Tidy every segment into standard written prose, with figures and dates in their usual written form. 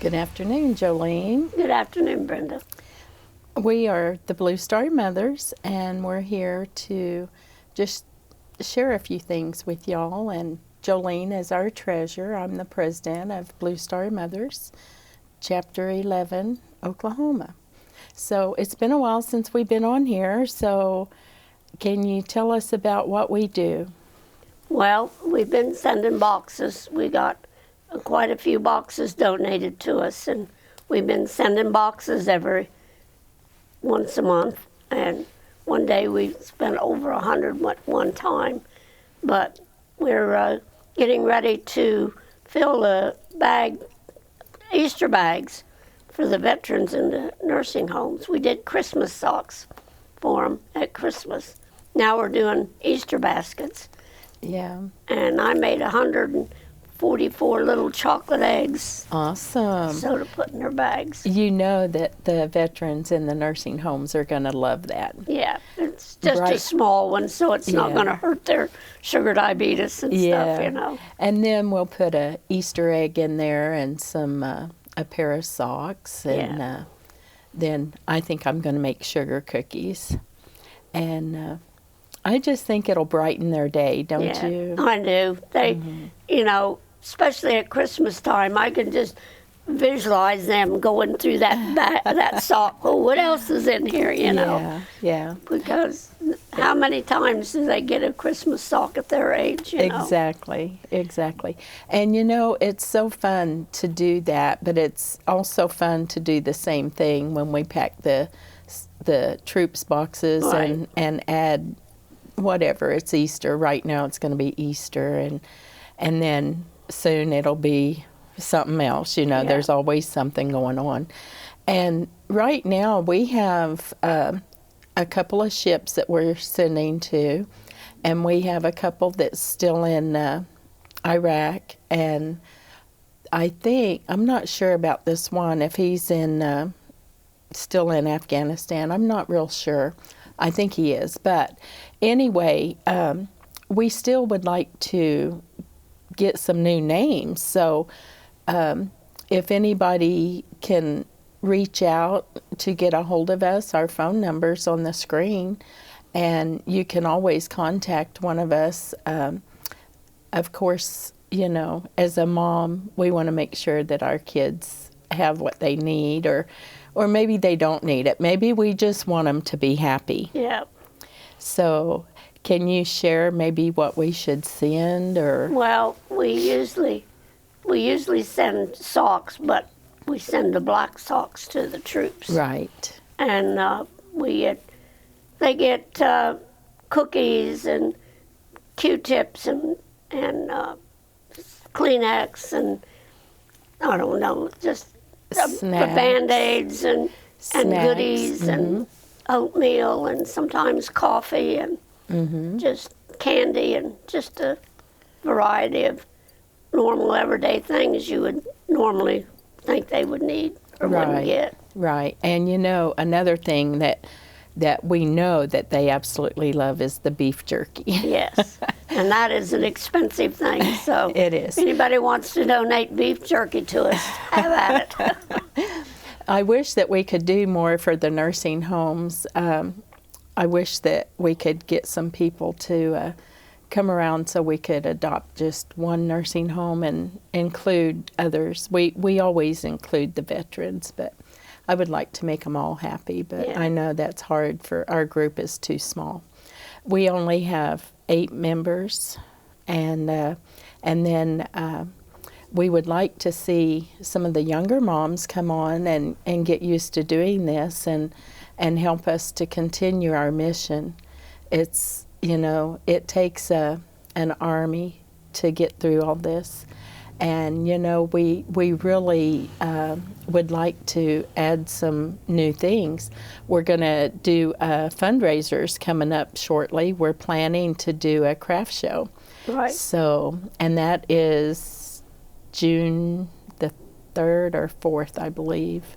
Good afternoon, Jolene. Good afternoon, Brenda. We are the Blue Star Mothers, and we're here to just share a few things with y'all. And Jolene is our treasurer. I'm the president of Blue Star Mothers, Chapter 11, Oklahoma. So it's been a while since we've been on here, so can you tell us about what we do? Well, we've been sending boxes. We got quite a few boxes donated to us, and we've been sending boxes every once a month. And one day we spent over 100 one time. But we're getting ready to fill the Easter bags for the veterans in the nursing homes. We did Christmas socks for them at Christmas. Now we're doing Easter baskets. Yeah. And I made 144 little chocolate eggs. Awesome. So to put in their bags. You know that the veterans in the nursing homes are going to love that. Yeah, it's just a small one, so it's not going to hurt their sugar diabetes and stuff, you know. And then we'll put a Easter egg in there and some a pair of socks, and then I think I'm going to make sugar cookies. And I just think it'll brighten their day, don't you? I do. They, you know, especially at Christmas time, I can just visualize them going through that sock. Oh, what else is in here, you know? Yeah. Because how many times do they get a Christmas sock at their age, you know? Exactly. And, you know, it's so fun to do that, but it's also fun to do the same thing when we pack the troops boxes and add whatever. It's Easter. Right now it's going to be Easter, and then soon it'll be something else. You know, there's always something going on. And right now we have a couple of ships that we're sending to, and we have a couple that's still in Iraq, and I'm not sure about this one, if he's still in Afghanistan. I'm not real sure. I think he is. But anyway, we still would like to get some new names. So if anybody can reach out to get a hold of us, our phone number's on the screen, and you can always contact one of us. Of course, you know, as a mom, we want to make sure that our kids have what they need, or maybe they don't need it. Maybe we just want them to be happy. Yeah. So can you share maybe what we should send? Or well, we usually send socks, but we send the black socks to the troops. Right. And they get cookies and Q-tips and Kleenex and I don't know, just the Band-Aids and goodies and oatmeal and sometimes coffee and just candy and just a variety of normal everyday things you would normally think they would need or wouldn't get. Right. And you know, another thing that we know that they absolutely love is the beef jerky. Yes. And that is an expensive thing. So it is. If anybody wants to donate beef jerky to us, have at it. I wish that we could do more for the nursing homes. I wish that we could get some people to come around so we could adopt just one nursing home and include others. We always include the veterans, but I would like to make them all happy, but I know that's hard, for our group is too small. We only have 8 members, and then we would like to see some of the younger moms come on and get used to doing this and help us to continue our mission. It's, you know, it takes an army to get through all this. And, you know, we really would like to add some new things. We're going to do fundraisers coming up shortly. We're planning to do a craft show. Right. So, and that is June the 3rd or 4th, I believe,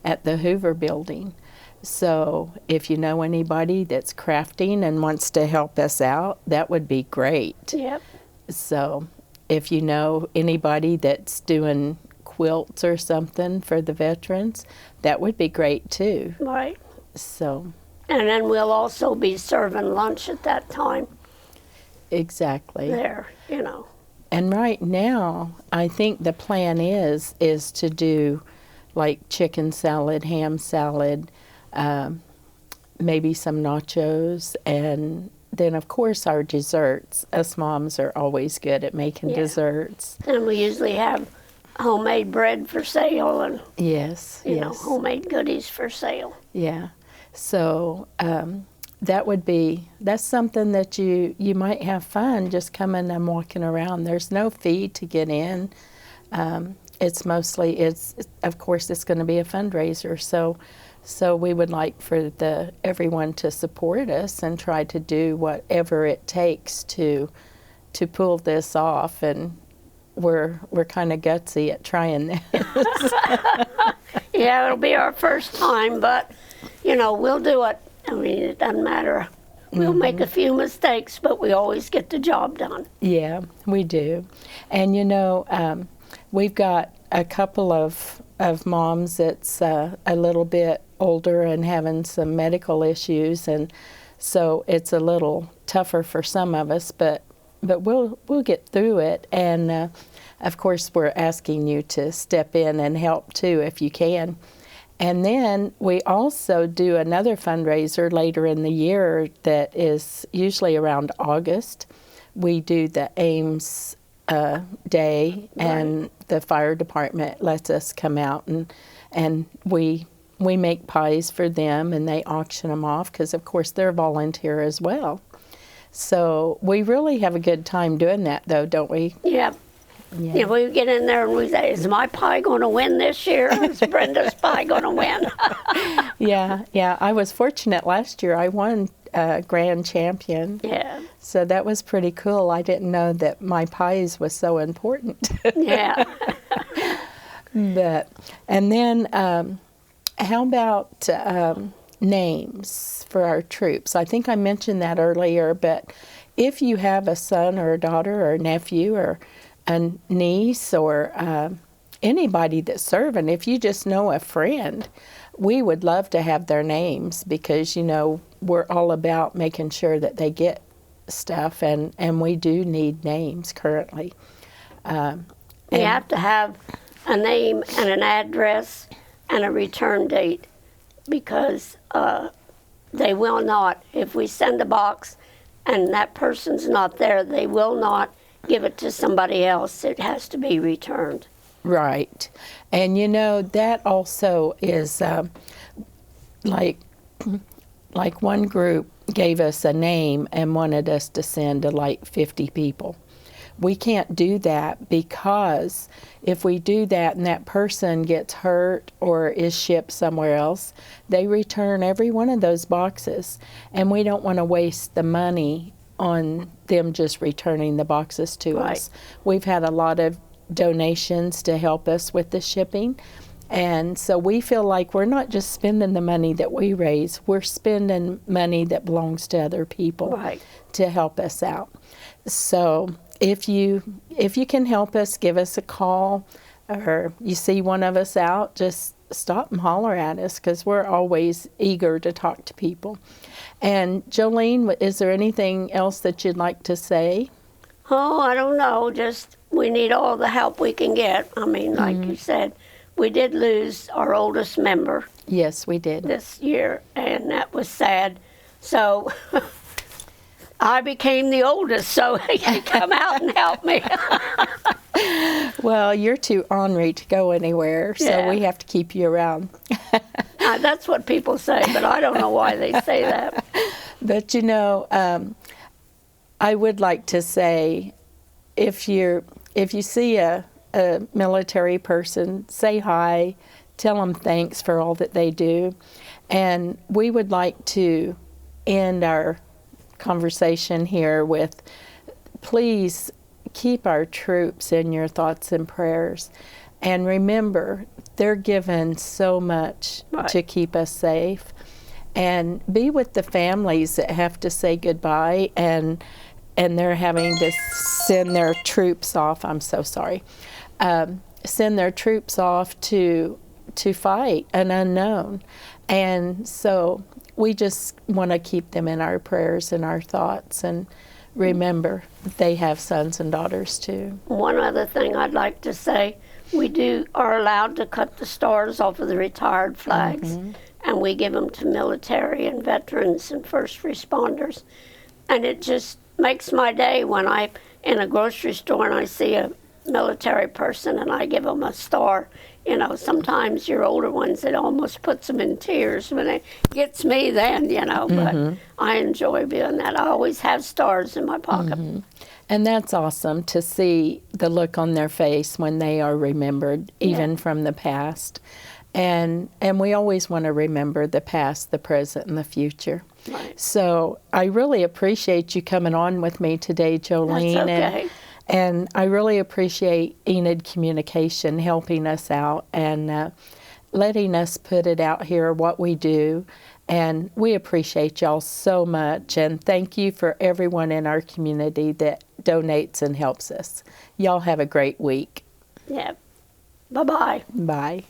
at the Hoover Building. So if you know anybody that's crafting and wants to help us out, that would be great. Yep. So if you know anybody that's doing quilts or something for the veterans, that would be great too. Right. So. And then we'll also be serving lunch at that time. Exactly. There, you know. And right now, I think the plan is to do like chicken salad, ham salad, maybe some nachos, and then of course our desserts. Us moms are always good at making desserts. And we usually have homemade bread for sale and yes, you know, homemade goodies for sale. Yeah. So that's something that you might have fun just coming and walking around. There's no fee to get in. It's mostly, of course it's going to be a fundraiser. So we would like for everyone to support us and try to do whatever it takes to pull this off. And we're kind of gutsy at trying this. Yeah, it'll be our first time, but you know, we'll do it. I mean, it doesn't matter. We'll make a few mistakes, but we always get the job done. Yeah, we do. And you know, we've got a couple of moms that's a little bit older and having some medical issues, and so it's a little tougher for some of us, but we'll get through it. And of course, we're asking you to step in and help too if you can. And then we also do another fundraiser later in the year that is usually around August. We do the Ames Day, and the fire department lets us come out, and we make pies for them, and they auction them off because, of course, they're a volunteer as well. So we really have a good time doing that, though, don't we? Yeah. Yeah, we get in there and we say, is my pie going to win this year? Is Brenda's pie going to win? Yeah. I was fortunate last year. I won grand champion. Yeah. So that was pretty cool. I didn't know that my pies was so important. Yeah. And then how about names for our troops? I think I mentioned that earlier, but if you have a son or a daughter or a nephew or a niece or anybody that's serving, if you just know a friend, we would love to have their names because, you know, we're all about making sure that they get stuff, and we do need names currently. You have to have a name and an address and a return date because they will not, if we send a box and that person's not there, they will not give it to somebody else. It has to be returned. Right. And you know, that also is like one group gave us a name and wanted us to send to like 50 people. We can't do that because if we do that and that person gets hurt or is shipped somewhere else, they return every one of those boxes, and we don't want to waste the money on them just returning the boxes to us. We've had a lot of donations to help us with the shipping, and so we feel like we're not just spending the money that we raise, we're spending money that belongs to other people to help us out. So if you can help us, give us a call, or you see one of us out, just stop and holler at us because we're always eager to talk to people. And Jolene, is there anything else that you'd like to say? Oh, I don't know. Just we need all the help we can get. I mean, like you said, we did lose our oldest member. Yes, we did. This year, and that was sad. So I became the oldest, so he could come out and help me. Well, you're too ornery to go anywhere, so we have to keep you around. That's what people say, but I don't know why they say that. But you know, I would like to say, if you see a military person, say hi, tell them thanks for all that they do, and we would like to end our conversation here with, please keep our troops in your thoughts and prayers, and remember they're given so much to keep us safe, and be with the families that have to say goodbye and they're having to send their troops off. I'm so sorry. send their troops off to fight an unknown. And so we just want to keep them in our prayers and our thoughts, and remember they have sons and daughters too. One other thing I'd like to say, we are allowed to cut the stars off of the retired flags, and we give them to military and veterans and first responders. And it just makes my day when I'm in a grocery store and I see a military person and I give them a star. You know, sometimes your older ones, it almost puts them in tears when it gets me then, you know, but I enjoy doing that. I always have stars in my pocket. And that's awesome to see the look on their face when they are remembered, even from the past. And we always want to remember the past, the present, and the future. Right. So I really appreciate you coming on with me today, Jolene. That's okay. And I really appreciate Enid Communication helping us out and letting us put it out here, what we do. And we appreciate y'all so much. And thank you for everyone in our community that donates and helps us. Y'all have a great week. Yeah. Bye-bye. Bye.